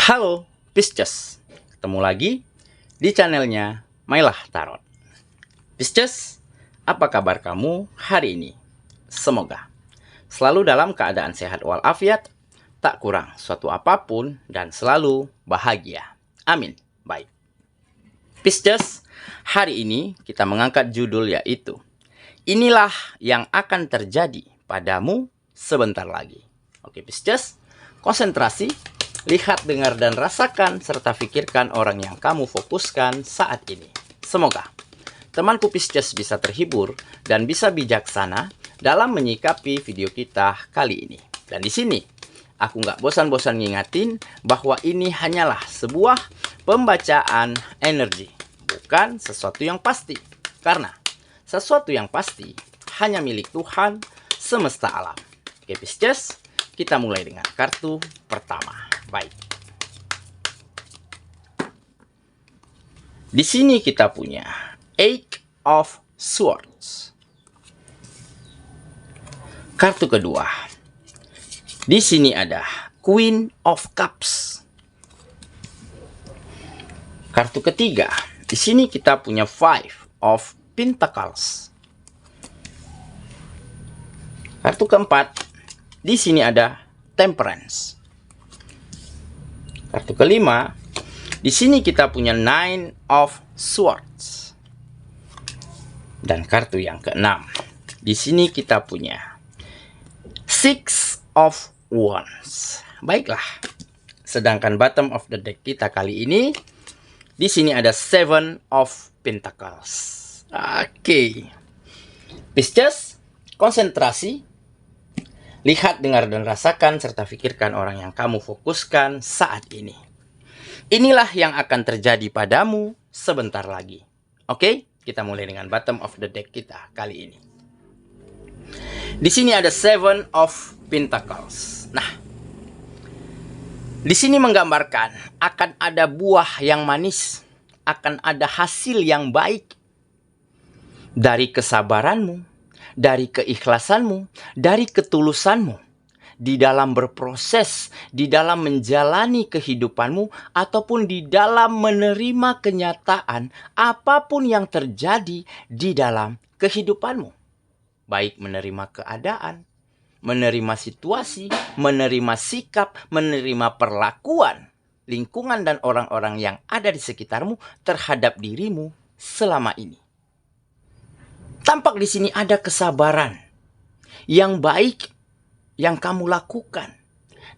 Halo Pisces, ketemu lagi di channelnya Mailah Tarot. Pisces, apa kabar kamu hari ini? Semoga selalu dalam keadaan sehat walafiat, tak kurang suatu apapun, dan selalu bahagia. Amin. Baik Pisces, hari ini kita mengangkat judul yaitu inilah yang akan terjadi padamu sebentar lagi. Oke Pisces, konsentrasi. Lihat, dengar, dan rasakan, serta pikirkan orang yang kamu fokuskan saat ini. Semoga temanku Pisces bisa terhibur dan bisa bijaksana dalam menyikapi video kita kali ini. Dan di sini, aku nggak bosan-bosan ngingatin bahwa ini hanyalah sebuah pembacaan energi, bukan sesuatu yang pasti. Karena sesuatu yang pasti hanya milik Tuhan semesta alam. Oke Pisces, kita mulai dengan kartu pertama. Baik. Di sini kita punya Eight of Swords. Kartu kedua. Di sini ada Queen of Cups. Kartu ketiga. Di sini kita punya Five of Pentacles. Kartu keempat. Di sini ada Temperance. Kartu kelima, di sini kita punya Nine of Swords. Dan kartu yang keenam, di sini kita punya Six of Wands. Baiklah. Sedangkan bottom of the deck kita kali ini, di sini ada Seven of Pentacles. Oke. Pisces, konsentrasi. Lihat, dengar, dan rasakan, serta pikirkan orang yang kamu fokuskan saat ini. Inilah yang akan terjadi padamu sebentar lagi. Oke, kita mulai dengan bottom of the deck kita kali ini. Di sini ada Seven of Pentacles. Nah, di sini menggambarkan akan ada buah yang manis, akan ada hasil yang baik dari kesabaranmu, dari keikhlasanmu, dari ketulusanmu, di dalam berproses, di dalam menjalani kehidupanmu, ataupun di dalam menerima kenyataan apapun yang terjadi di dalam kehidupanmu. Baik menerima keadaan, menerima situasi, menerima sikap, menerima perlakuan lingkungan dan orang-orang yang ada di sekitarmu terhadap dirimu selama ini. Tampak di sini ada kesabaran yang baik yang kamu lakukan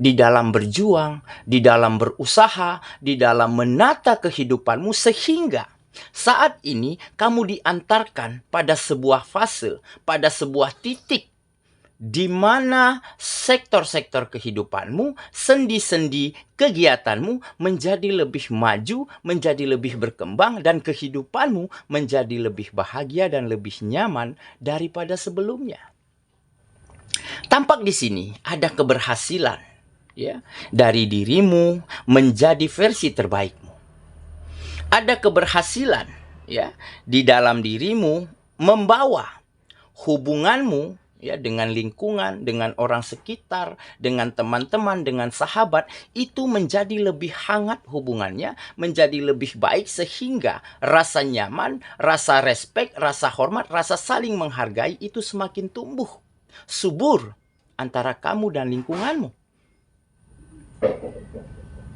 di dalam berjuang, di dalam berusaha, di dalam menata kehidupanmu, sehingga saat ini kamu diantarkan pada sebuah fase, pada sebuah titik di mana sektor-sektor kehidupanmu, sendi-sendi kegiatanmu menjadi lebih maju, menjadi lebih berkembang, dan kehidupanmu menjadi lebih bahagia dan lebih nyaman daripada sebelumnya. Tampak di sini ada keberhasilan ya dari dirimu menjadi versi terbaikmu. Ada keberhasilan ya di dalam dirimu membawa hubunganmu ya dengan lingkungan, dengan orang sekitar, dengan teman-teman, dengan sahabat, itu menjadi lebih hangat hubungannya, menjadi lebih baik, sehingga rasa nyaman, rasa respek, rasa hormat, rasa saling menghargai itu semakin tumbuh subur antara kamu dan lingkunganmu.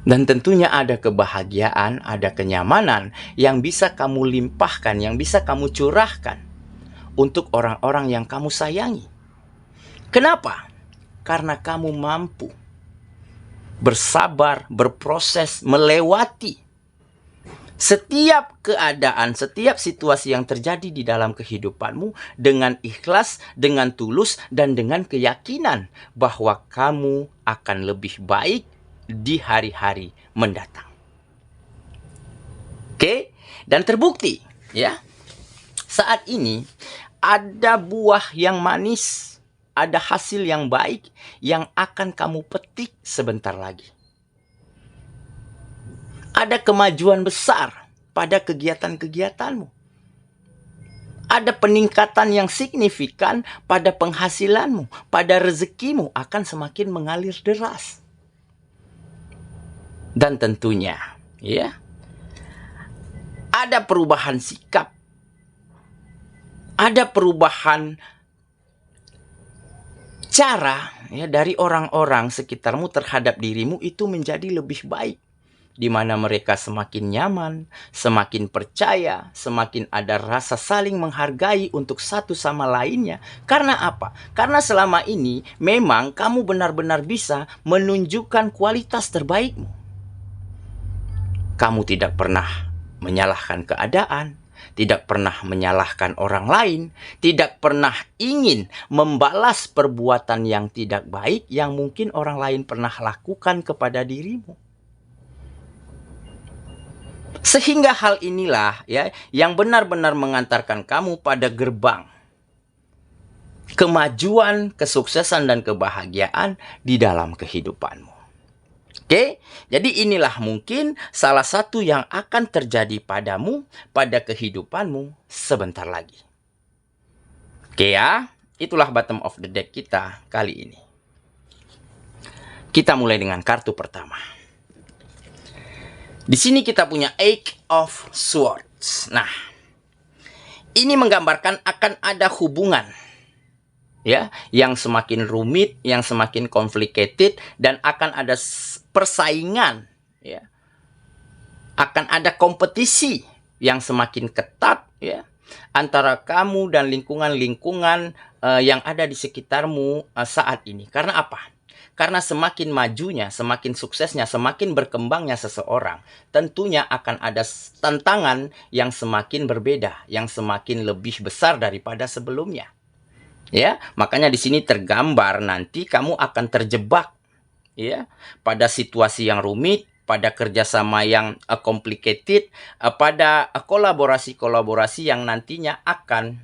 Dan tentunya ada kebahagiaan, ada kenyamanan yang bisa kamu limpahkan, yang bisa kamu curahkan untuk orang-orang yang kamu sayangi. Kenapa? Karena kamu mampu bersabar, berproses, melewati setiap keadaan, setiap situasi yang terjadi di dalam kehidupanmu dengan ikhlas, dengan tulus, dan dengan keyakinan bahwa kamu akan lebih baik di hari-hari mendatang. Oke? Dan terbukti, ya. Saat ini ada buah yang manis, ada hasil yang baik yang akan kamu petik sebentar lagi. Ada kemajuan besar pada kegiatan-kegiatanmu. Ada peningkatan yang signifikan pada penghasilanmu, pada rezekimu akan semakin mengalir deras. Dan tentunya, ya, ada perubahan sikap, ada perubahan cara, ya, dari orang-orang sekitarmu terhadap dirimu itu menjadi lebih baik, di mana mereka semakin nyaman, semakin percaya, semakin ada rasa saling menghargai untuk satu sama lainnya. Karena apa? Karena selama ini memang kamu benar-benar bisa menunjukkan kualitas terbaikmu. Kamu tidak pernah menyalahkan keadaan, tidak pernah menyalahkan orang lain, tidak pernah ingin membalas perbuatan yang tidak baik yang mungkin orang lain pernah lakukan kepada dirimu. Sehingga hal inilah, ya, yang benar-benar mengantarkan kamu pada gerbang kemajuan, kesuksesan, dan kebahagiaan di dalam kehidupanmu. Oke, jadi inilah mungkin salah satu yang akan terjadi padamu, pada kehidupanmu sebentar lagi. Oke ya, itulah bottom of the deck kita kali ini. Kita mulai dengan kartu pertama. Di sini kita punya Eight of Swords. Nah, ini menggambarkan akan ada hubungan, ya, yang semakin rumit, yang semakin complicated, dan akan ada persaingan, ya, akan ada kompetisi yang semakin ketat, ya, antara kamu dan lingkungan-lingkungan yang ada di sekitarmu saat ini. Karena apa? Karena semakin majunya, semakin suksesnya, semakin berkembangnya seseorang, tentunya akan ada tantangan yang semakin berbeda, yang semakin lebih besar daripada sebelumnya. Ya, makanya di sini tergambar nanti kamu akan terjebak, ya, pada situasi yang rumit, pada kerjasama yang complicated, pada kolaborasi-kolaborasi yang nantinya akan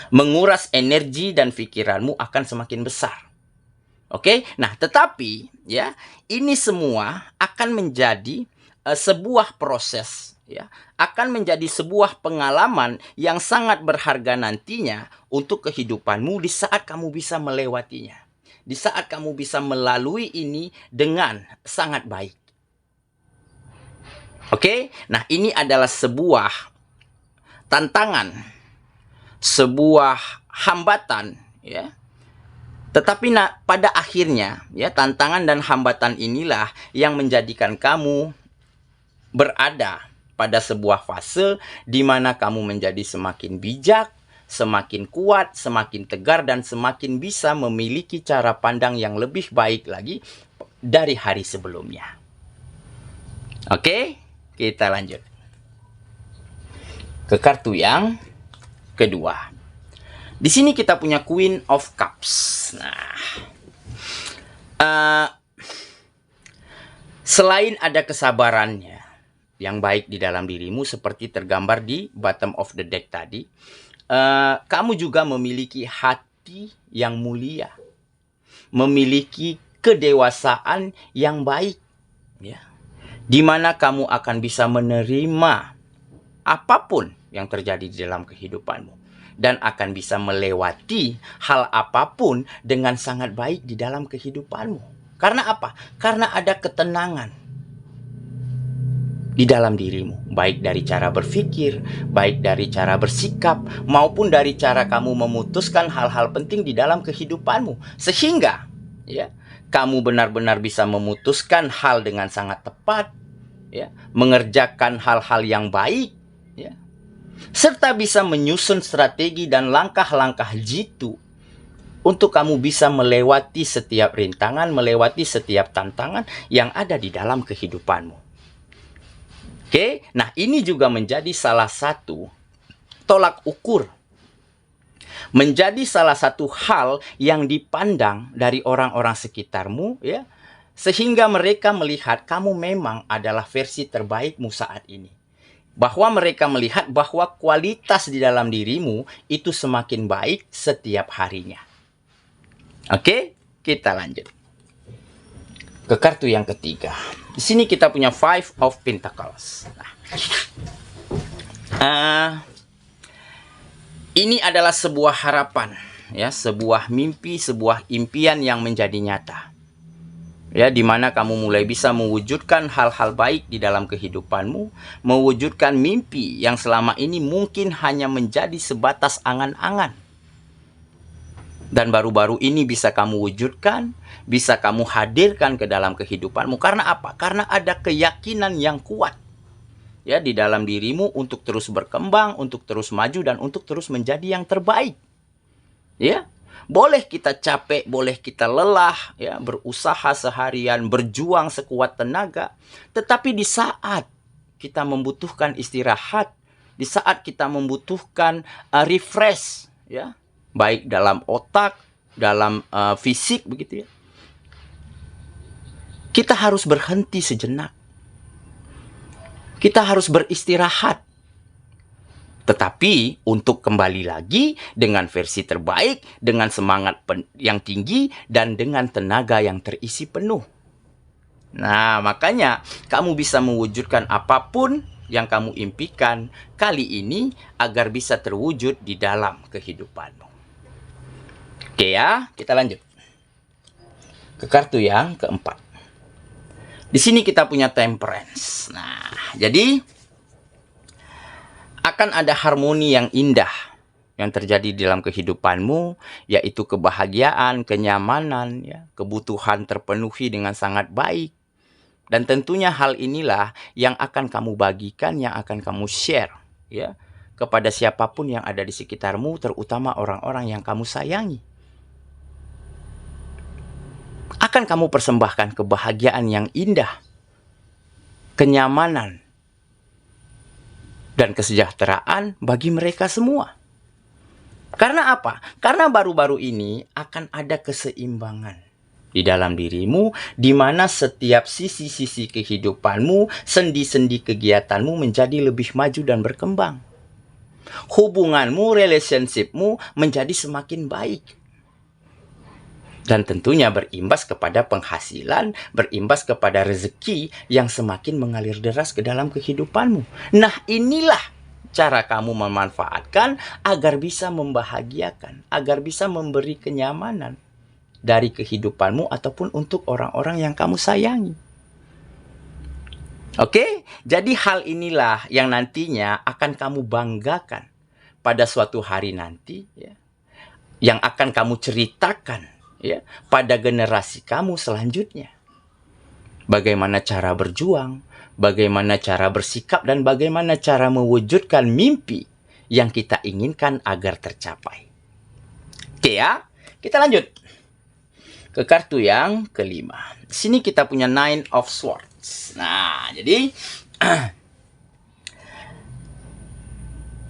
menguras energi dan pikiranmu akan semakin besar. Oke, nah tetapi, ya, ini semua akan menjadi sebuah proses, ya, akan menjadi sebuah pengalaman yang sangat berharga nantinya untuk kehidupanmu di saat kamu bisa melewatinya, di saat kamu bisa melalui ini dengan sangat baik. Oke, nah ini adalah sebuah tantangan, sebuah hambatan, ya. Tetapi pada akhirnya, ya, tantangan dan hambatan inilah yang menjadikan kamu berada pada sebuah fase di mana kamu menjadi semakin bijak, semakin kuat, semakin tegar, dan semakin bisa memiliki cara pandang yang lebih baik lagi dari hari sebelumnya. Oke, kita lanjut ke kartu yang kedua. Di sini kita punya Queen of Cups. Nah, selain ada kesabarannya yang baik di dalam dirimu seperti tergambar di bottom of the deck tadi, kamu juga memiliki hati yang mulia, memiliki kedewasaan yang baik, ya, di mana kamu akan bisa menerima apapun yang terjadi di dalam kehidupanmu, dan akan bisa melewati hal apapun dengan sangat baik di dalam kehidupanmu. Karena apa? Karena ada ketenangan di dalam dirimu, baik dari cara berpikir, baik dari cara bersikap, maupun dari cara kamu memutuskan hal-hal penting di dalam kehidupanmu. Sehingga, ya, kamu benar-benar bisa memutuskan hal dengan sangat tepat, ya, mengerjakan hal-hal yang baik, ya, serta bisa menyusun strategi dan langkah-langkah jitu untuk kamu bisa melewati setiap rintangan, melewati setiap tantangan yang ada di dalam kehidupanmu. Oke, nah ini juga menjadi salah satu tolak ukur, menjadi salah satu hal yang dipandang dari orang-orang sekitarmu, ya, sehingga mereka melihat kamu memang adalah versi terbaikmu saat ini. Bahwa mereka melihat bahwa kualitas di dalam dirimu itu semakin baik setiap harinya. Oke, kita lanjut ke kartu yang ketiga. Di sini kita punya Five of Pentacles. Nah, ini adalah sebuah harapan, ya, sebuah mimpi, sebuah impian yang menjadi nyata. Ya, di mana kamu mulai bisa mewujudkan hal-hal baik di dalam kehidupanmu, mewujudkan mimpi yang selama ini mungkin hanya menjadi sebatas angan-angan. Dan baru-baru ini bisa kamu wujudkan, bisa kamu hadirkan ke dalam kehidupanmu. Karena apa? Karena ada keyakinan yang kuat ya di dalam dirimu untuk terus berkembang, untuk terus maju, dan untuk terus menjadi yang terbaik. Ya, boleh kita capek, boleh kita lelah, ya, berusaha seharian, berjuang sekuat tenaga. Tetapi di saat kita membutuhkan istirahat, di saat kita membutuhkan refresh, ya, baik dalam otak, dalam fisik, begitu ya, kita harus berhenti sejenak. Kita harus beristirahat. Tetapi untuk kembali lagi dengan versi terbaik, dengan semangat yang tinggi, dan dengan tenaga yang terisi penuh. Nah, makanya kamu bisa mewujudkan apapun yang kamu impikan kali ini agar bisa terwujud di dalam kehidupanmu. Oke ya, kita lanjut ke kartu yang keempat. Di sini kita punya Temperance. Nah, jadi akan ada harmoni yang indah yang terjadi di dalam kehidupanmu, yaitu kebahagiaan, kenyamanan, ya, kebutuhan terpenuhi dengan sangat baik. Dan tentunya hal inilah yang akan kamu bagikan, yang akan kamu share, ya, kepada siapapun yang ada di sekitarmu, terutama orang-orang yang kamu sayangi. Akan kamu persembahkan kebahagiaan yang indah, kenyamanan, dan kesejahteraan bagi mereka semua. Karena apa? Karena baru-baru ini akan ada keseimbangan di dalam dirimu, di mana setiap sisi-sisi kehidupanmu, sendi-sendi kegiatanmu menjadi lebih maju dan berkembang. Hubunganmu, relationshipmu menjadi semakin baik. Dan tentunya berimbas kepada penghasilan, berimbas kepada rezeki yang semakin mengalir deras ke dalam kehidupanmu. Nah, inilah cara kamu memanfaatkan agar bisa membahagiakan, agar bisa memberi kenyamanan dari kehidupanmu ataupun untuk orang-orang yang kamu sayangi. Oke? Jadi hal inilah yang nantinya akan kamu banggakan pada suatu hari nanti, ya, yang akan kamu ceritakan, ya, pada generasi kamu selanjutnya. Bagaimana cara berjuang, bagaimana cara bersikap, dan bagaimana cara mewujudkan mimpi yang kita inginkan agar tercapai. Oke ya, kita lanjut ke kartu yang kelima. Di sini kita punya Nine of Swords. Nah, jadi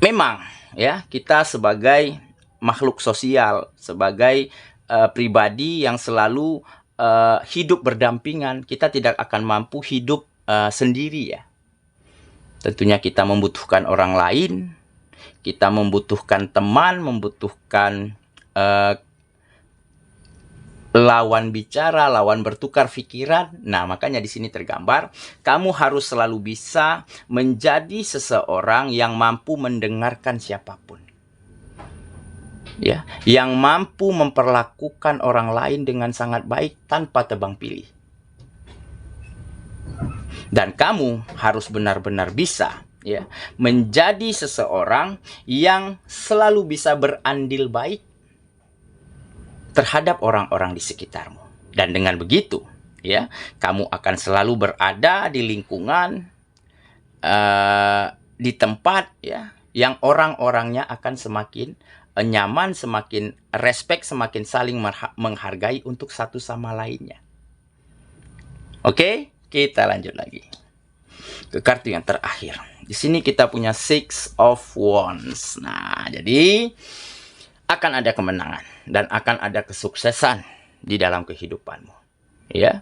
memang ya, kita sebagai makhluk sosial, sebagai pribadi yang selalu hidup berdampingan, kita tidak akan mampu hidup sendiri ya. Tentunya kita membutuhkan orang lain, kita membutuhkan teman, membutuhkan lawan bicara, lawan bertukar pikiran. Nah, makanya di sini tergambar, kamu harus selalu bisa menjadi seseorang yang mampu mendengarkan siapapun. Ya, yang mampu memperlakukan orang lain dengan sangat baik tanpa tebang pilih. Dan kamu harus benar-benar bisa, ya, menjadi seseorang yang selalu bisa berandil baik terhadap orang-orang di sekitarmu. Dan dengan begitu, ya, kamu akan selalu berada di lingkungan, di tempat, ya, yang orang-orangnya akan semakin nyaman, semakin respect, semakin saling menghargai untuk satu sama lainnya. Oke, kita lanjut lagi ke kartu yang terakhir. Di sini kita punya Six of Wands. Nah, jadi akan ada kemenangan dan akan ada kesuksesan di dalam kehidupanmu, ya,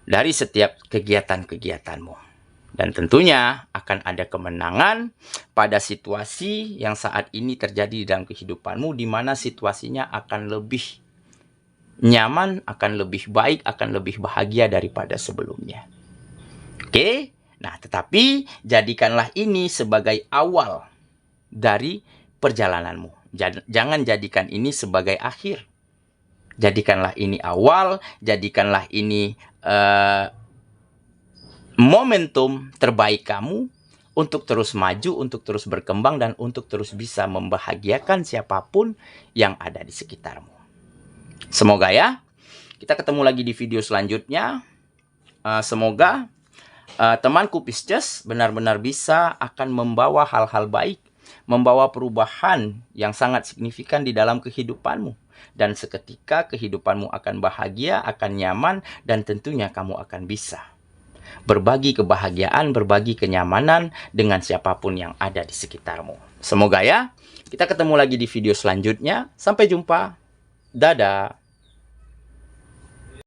dari setiap kegiatan-kegiatanmu. Dan tentunya akan ada kemenangan pada situasi yang saat ini terjadi di dalam kehidupanmu, di mana situasinya akan lebih nyaman, akan lebih baik, akan lebih bahagia daripada sebelumnya. Oke? Nah, tetapi jadikanlah ini sebagai awal dari perjalananmu. Jangan jadikan ini sebagai akhir. Jadikanlah ini awal, jadikanlah ini momentum terbaik kamu untuk terus maju, untuk terus berkembang, dan untuk terus bisa membahagiakan siapapun yang ada di sekitarmu. Semoga ya, kita ketemu lagi di video selanjutnya. Semoga temanku Pisces benar-benar bisa akan membawa hal-hal baik, membawa perubahan yang sangat signifikan di dalam kehidupanmu. Dan seketika kehidupanmu akan bahagia, akan nyaman, dan tentunya kamu akan bisa berbagi kebahagiaan, berbagi kenyamanan dengan siapapun yang ada di sekitarmu. Semoga ya, kita ketemu lagi di video selanjutnya. Sampai jumpa. Dadah.